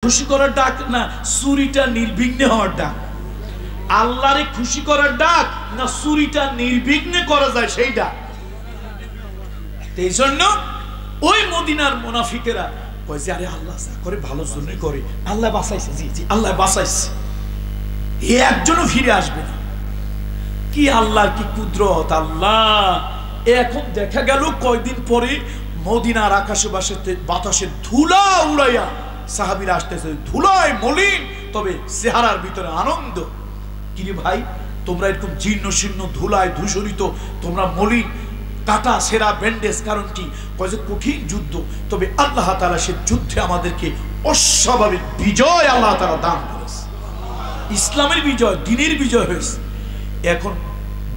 খুশি করার ডাক না চুরিটা নির্বিঘ্নে হওয়ার ডাক? আল্লাহরে খুশি করার ডাক না চুরিটা নির্বিঘ্নে করা যায় সেই ডাক? এই জন্য ওই মদিনার মুনাফিকেরা কয় যে আরে আল্লাহ যা করে ভালোর জন্যই করে, আল্লাহ বাঁচাইছে, জি জি আল্লাহ বাঁচাইছে, এ একজনও ফিরে আসবে না। কি আল্লাহর কি কুদরত! আল্লাহ এখন দেখা গেল কয়দিন পরে মদিনার আকাশে বাতাসে ধুলা উড়াইয়া সাহাবীরা আসতেছে, ধুলায় মলিন তবে চেহারার ভিতরে আনন্দ। কিরে ভাই, তোমরা এরকম জীর্ণ শীর্ণ ধুলায় ধূসরিত, তোমরা মলিন, কাটা সেরা ব্যান্ডেজ, কারণ কি? কয় যে কঠিন যুদ্ধ, তবে আল্লাহ তাআলা সে যুদ্ধে আমাদেরকে অস্বাভাবিক বিজয় আল্লাহ তাআলা দান করেছে। ইসলামের বিজয়, দ্বীনের বিজয় হয়েছে। এখন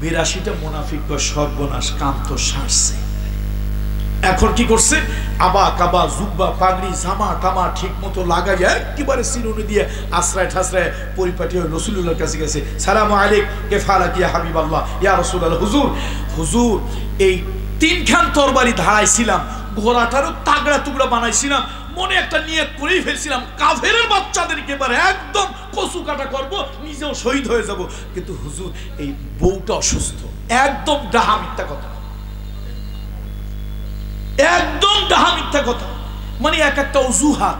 82টা মুনাফিক সর্বনাশ, কাম তো সারছে। এখন কি করছে? আবা কাবা জুব্বা পাগড়ি জামা টামা ঠিক মতো লাগাইয়া একেবারে চিরুনি দিয়ে আশ্রয় ঠাসরায় পরিপাটি হয়ে রাসূলুল্লাহর কাছে গেছে। সালামু আলাইক কেফালাক ইয়া হাবিবাল্লাহ ইয়া রাসূলুল্লাহ। হুজুর হুজুর এই 3খান তরবারি ধারাইছিলাম, ঘোড়াটারও তাগড়া টুকরা বানাইছিলাম, মনে একটা নিয়ত করেই ফেলছিলাম কাফেরের বাচ্চাদেরকে এবারে একদম কচু কাটা করব, নিজেও শহীদ হয়ে যাব, কিন্তু হুজুর এই বউটা অসুস্থ। একদম ডাহা মিথ্যা কথা, একদম ডাহা মিথ্যা কথা। মানে এক একটা অজুহাত।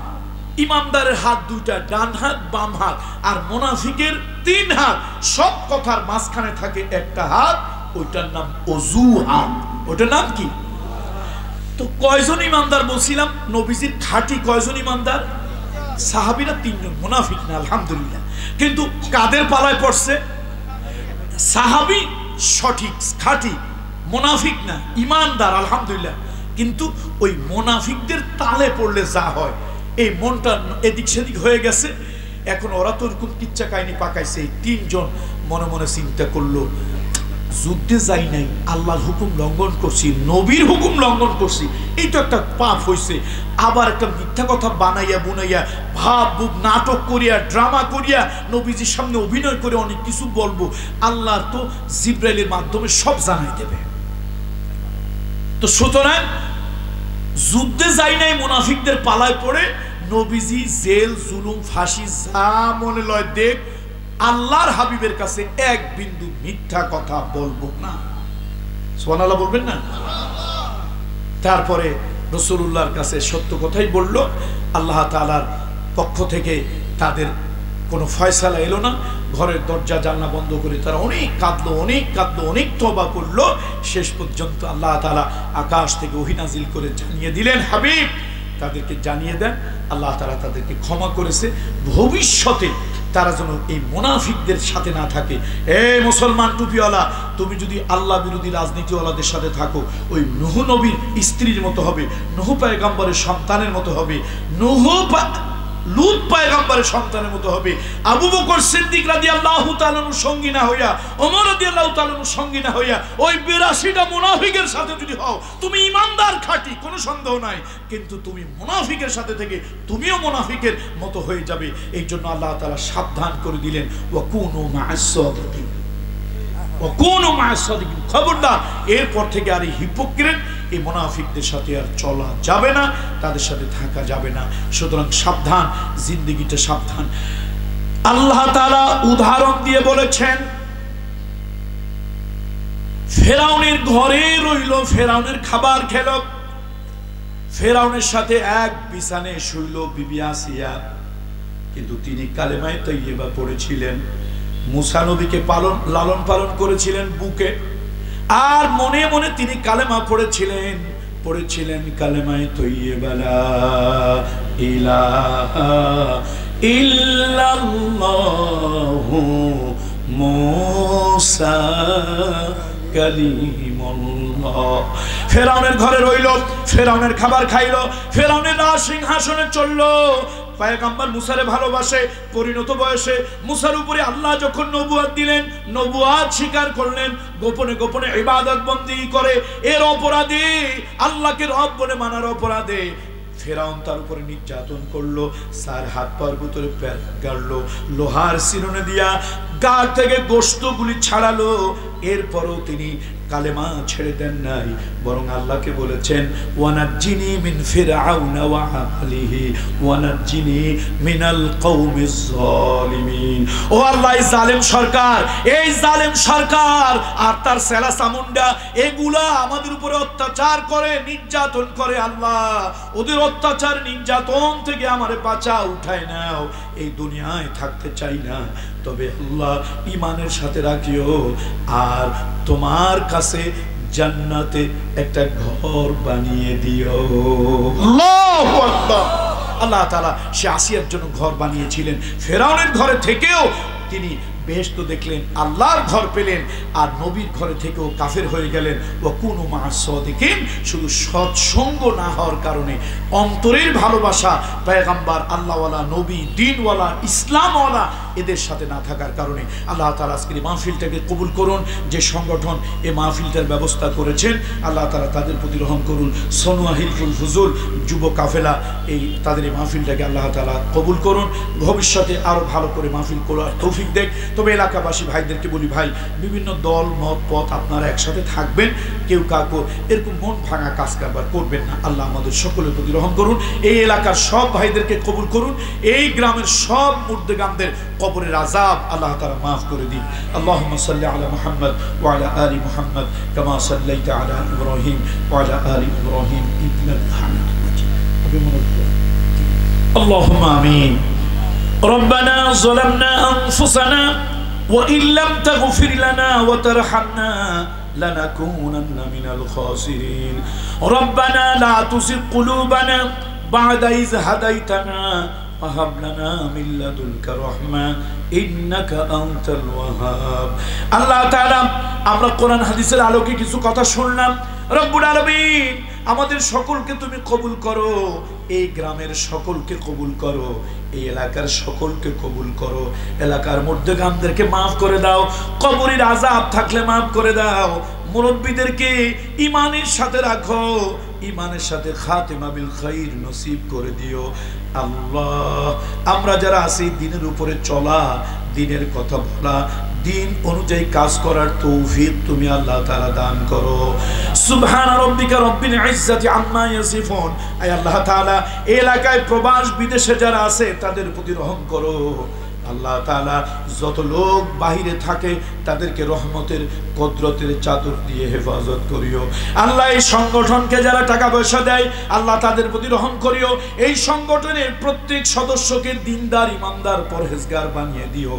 ইমানদারের হাত দুইটা, ডান হাত বাম হাত, আর মুনাফিকের 3 হাত। সব কথার মাঝখানে থাকে একটা হাত, ওইটার নাম অজুহাত। ওটার নাম কি? তো কয়জন ইমানদার বলছিলাম? নবীজির খাঁটি কয়জন ইমানদার? সাহাবীরা 3 জন, মুনাফিক না, আলহামদুলিল্লাহ। কিন্তু কাদের পালায় পড়ছে? সাহাবী সঠিক খাঁটি, মুনাফিক না, ইমানদার, আলহামদুলিল্লাহ। কিন্তু ওই মুনাফিকদের তালে পড়লে যা হয়, এই মনটা এদিক সেদিক হয়ে গেছে। এখন ওরা তো এরকম কিচ্ছা কাহিনী পাকাইছে। 3 জন মনে মনে চিন্তা করলো, যুদ্ধে যাই নাই, আল্লাহর হুকুম লঙ্ঘন করছি, নবীর হুকুম লঙ্ঘন করছি, এই তো একটা পাপ হয়েছে। আবার একটা মিথ্যা কথা বানাইয়া বুনাইয়া ভাব নাটক করিয়া ড্রামা করিয়া নবীজির সামনে অভিনয় করে অনেক কিছু বলবো, আল্লাহ তো জিব্রাইলের মাধ্যমে সব জানাই দেবে। তো সুতরাং যুদ্ধে যাই নাই মুনাফিকদের পালায় পড়ে নবীজি জেল জুলুম ফাঁসি যা মনে লয় দেখ, আল্লাহর হাবিবের কাছে এক বিন্দু মিথ্যা কথা বলবো না। সুবহানাল্লাহ বলবেন না? তারপরে রাসূলুল্লাহর কাছে সত্য কথাই বলল। আল্লাহ তাআলার পক্ষ থেকে তাদের কোনো ফয়সালা এলো না। ঘরের দরজা জানলা বন্ধ করে তারা অনেক কাঁদলো, অনেক কাঁদলো, অনেক তওবা করলো। শেষ পর্যন্ত আল্লাহ তাআলা আকাশ থেকে ওহী নাজিল করে জানিয়ে দিলেন, হাবিব তাদেরকে জানিয়ে দেন আল্লাহ তাআলা তাদেরকে ক্ষমা করেছে, ভবিষ্যতে তারা যেন এই মুনাফিকদের সাথে না থাকে। এ মুসলমান টুপিওয়ালা, তুমি যদি আল্লাহ বিরোধী রাজনীতিওয়ালাদের সাথে থাকো, ওই নূহ নবীর স্ত্রীর মতো হবে, নূহ পয়গম্বরের সন্তানের মতো হবে, লূত পয়গম্বরের সন্তানের মতো হবে। আবু বকর সিদ্দিক রাদিয়াল্লাহু তাআলার সঙ্গী না হইয়া, ওমর রাদিয়াল্লাহু তাআলার সঙ্গী না হইয়া ওই 82টা মুনাফিকের সাথে যদি হও, তুমি ইমানদার খাঁটি, কোনো সন্দেহ নাই, কিন্তু তুমি মুনাফিকের সাথে থেকে তুমিও মুনাফিকের মতো হয়ে যাবে। এই জন্য আল্লাহ তাআলা সাবধান করে দিলেন, ওয়াকুনু মা'আস সাদিকিন, ওয়াকুনু মা'আস সাদিকিন। খবরদার, এরপর থেকে আর এই হিপোক্রিট, এই মুনাফিকদের সাথে আর চলা যাবে না, তাদের সাথে থাকা যাবে না। সুতরাং সাবধান, জিন্দেগিটা সাবধান। আল্লাহ তাআলা উদাহরণ দিয়ে বলেছেন, ফেরাউনের ঘরে রইল, ফেরাউনের খাবার খেল, ফেরাউনের সাথে এক বিছানে শুইল বিবি আসিয়া, কিন্তু তিনি কালেমায়ে তাইয়্যিবা পড়েছিলেন, মুসা নবীকে লালন পালন করেছিলেন বুকে, আর মনে মনে তিনি কালেমা পড়েছিলেন কালেমায়ে তাইয়্যিবা লা ইলাহা ইল্লাল্লাহু মুসা কালিমুল্লাহ। ফেরাউনের ঘরে রইল, ফেরাউনের খাবার খাইল, ফেরাউনের রাজ সিংহাসনে চলল। পয়গম্বর মুসারে ভালোবাসে, পরিণত বয়সে মুসার উপরে আল্লাহ যখন নবুয়াত দিলেন, নবুয়াত স্বীকার করলেন, গোপনে গোপনে ইবাদত বন্দেগী করে, এর অপরাধে, আল্লাহকে রব বলে মানার অপরাধে ফেরাউন তার উপরে নির্যাতন করলো, সার হাত পার ভিতরে প্যার গাড়লো, লোহার চিরুনি দিয়া গা থেকে গোশতগুলি ছাড়ালো। এরপরও তিনি কালেমা ছেড়ে দেন নাই, বরং আল্লাহকে বলেছেন ওয়ানাজ্জিনি মিন ফিরআউনা ওয়া আলিহি ওয়ানাজ্জিনি মিনাল কওমিজ জালিমিন। ও আল্লাহ, এই জালেম সরকার আর তার সেলা চামুন্ডা এগুলা আমাদের উপরে অত্যাচার করে, নির্যাতন করে। আল্লাহ, ওদের অত্যাচার নির্যাতন থেকে আমারে বাঁচাও, উঠায় নাও। এই দুনিয়ায় থাকতে চাই না, তবে আল্লাহ ঈমানের সাথে রাখিও, আর তোমার কাছে জান্নাতে একটা ঘর বানিয়ে দিও। আল্লাহু আকবার। আল্লাহ তাআলা সে আসিয়ার জন্য ঘর বানিয়েছিলেন, ফেরাউনের ঘরে থেকেও তিনি বেহেশত দেখলেন, আল্লাহর ঘর পেলেন, আর নবীর ঘরে থেকেও কাফের হয়ে গেলেন। ওয়াকুনু মা'আস সাদিকিন, শুধু সৎসঙ্গ না হওয়ার কারণে, অন্তরের ভালোবাসা পয়গম্বর, আল্লাহওয়ালা, নবী, দ্বীনওয়ালা, ইসলামওয়ালা এদের সাথে না থাকার কারণে। আল্লাহ তাআলা আজকের এই মাহফিলটাকে কবুল করুন। যে সংগঠন এই মাহফিলটার ব্যবস্থা করেছেন, আল্লাহ তাআলা তাদের প্রতি রহম করুন। সনুয়া হিলফুল ফুজুল যুব কাফেলা, তাদের এই মাহফিলটাকে আল্লাহ তাআলা কবুল করুন। ভবিষ্যতে আরো ভালো করে মাহফিল করার তৌফিক দেখ। তবে এলাকাবাসী ভাইদেরকে বলি, ভাই, বিভিন্ন দল মত পথ আপনারা একসাথে থাকবেন, কেউ কাউকে এরকম মন ভাঙা কাজ কারবার করবেন না। আল্লাহ আমাদের সকলের প্রতি রহম করুন। এই এলাকার সব ভাইদেরকে কবুল করুন। এই গ্রামের সব মুর্দেগামদের কবরের আযাব আল্লাহ তাআলা মাফ করে দিন। আল্লাহুম্মা সাল্লি আলা মুহাম্মদ ওয়া আলা আলি মুহাম্মদ কামা সাল্লাইতা আলা ইব্রাহিম ওয়া আলা আলি ইব্রাহিম ইন্নাকা হামিদুম মাজিদ। আল্লাহুম্মা আমিন। ربنا ظلمنا أنفسنا وإن لم تغفر لنا وترحمنا لنكونن من الخاسرين ربنا لا تزغ قلوبنا بعد إذ هديتنا وهب لنا من لدنك رحمة إنك أنت الوهاب। আল্লাহ তাআলা, আমরা কোরআন হাদিসের আলোকে কিছু কথা শুনলাম। রব্বুল আলামিন, আমাদের সকলকে তুমি কবুল করো, এই গ্রামের সকলকে কবুল করো, এই এলাকার সকলকে কবুল করো। এলাকার মুর্দেগামদেরকে মাফ করে দাও, কবরের আযাব থাকলে মাফ করে দাও। মুরব্বীদেরকে ঈমানের সাথে রাখো, ঈমানের সাথে খাতিমা বিল খাইর নসিব করে দিও। আল্লাহ, আমরা যারা আছি দ্বীনের উপরে চলা, দ্বীনের কথা বলা, দ্বীন অনুযায়ী কাজ করার তৌফিক তুমি আল্লাহ তাআলা দান করো। সুবহানা রাব্বিকা রাব্বিল ইজ্জাতি আম্মা ইয়াসিফুন। আয় আল্লাহ তাআলা, এই এলাকায় প্রবাস বিদেশে যারা আছে তাদের প্রতি রহম করো। আল্লাহ তাআলা, যত লোক বাহিরে থাকে তাদেরকে রহমতের কুদরতের চাদর দিয়ে হেফাজত করিও। আল্লাহ, এই সংগঠনকে যারা টাকা পয়সা দেয়, আল্লাহ তাদের প্রতি রহম করিও। এই সংগঠনের প্রত্যেক সদস্যকে দিনদার, ইমানদার, পরহেজগার বানিয়ে দিও।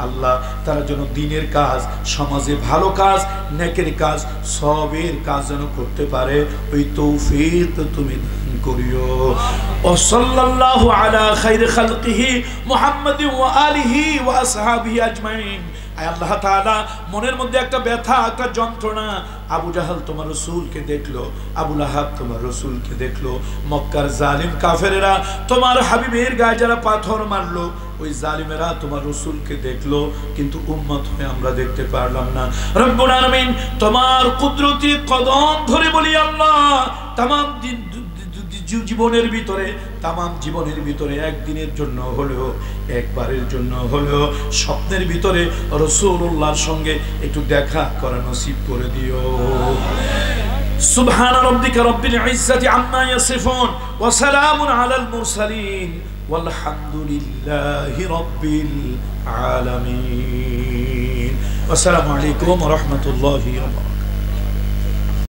আল্লাহ, তারা যেন দ্বীনের কাজ, সমাজে ভালো কাজ, নেকের কাজ, সবের কাজ যেন করতে পারে, ওই তৌফিক তুমি দান করিও। ও সাল্লাল্লাহু আলা খাইরি খালকিহি মুহাম্মাদিন ওয়া আলিহি ওয়া আসহাবিহি আজমাইন। আয় আল্লাহ তাআলা, মনের মধ্যে একটা ব্যথা, একটা যন্ত্রণা। আবু জাহাল তোমার রাসূলকে দেখলো, আবু লাহাব তোমার রাসূলকে দেখলো, মক্কার জালিম কাফেরেরা তোমার হাবিবের গায়ে যারা পাথর মারলো, ওই জালিমেরা তোমার রাসূলকে দেখলো, কিন্তু উম্মত হয়ে আমরা দেখতে পারলাম না। রব্বুল আলামিন, তোমার কুদরতি কদম ধরে বলি আল্লাহ, তামাম জীবনের ভিতরে একদিনের জন্য হলেও, একবারের জন্য হলেও স্বপ্নের ভিতরে রাসূলুল্লাহর সঙ্গে একটু দেখা করা নসিব করে দিও। সুবহানা রাব্বিকা রাব্বিল ইজ্জাতি আম্মা ইয়াসিফুন ওয়া সালামুন আলাল মুরসালিন ওয়ালহামদুলিল্লাহি রাব্বিল আলামিন। আসসালামু আলাইকুম ওয়া রাহমাতুল্লাহি ওয়া বারাকাতুহু।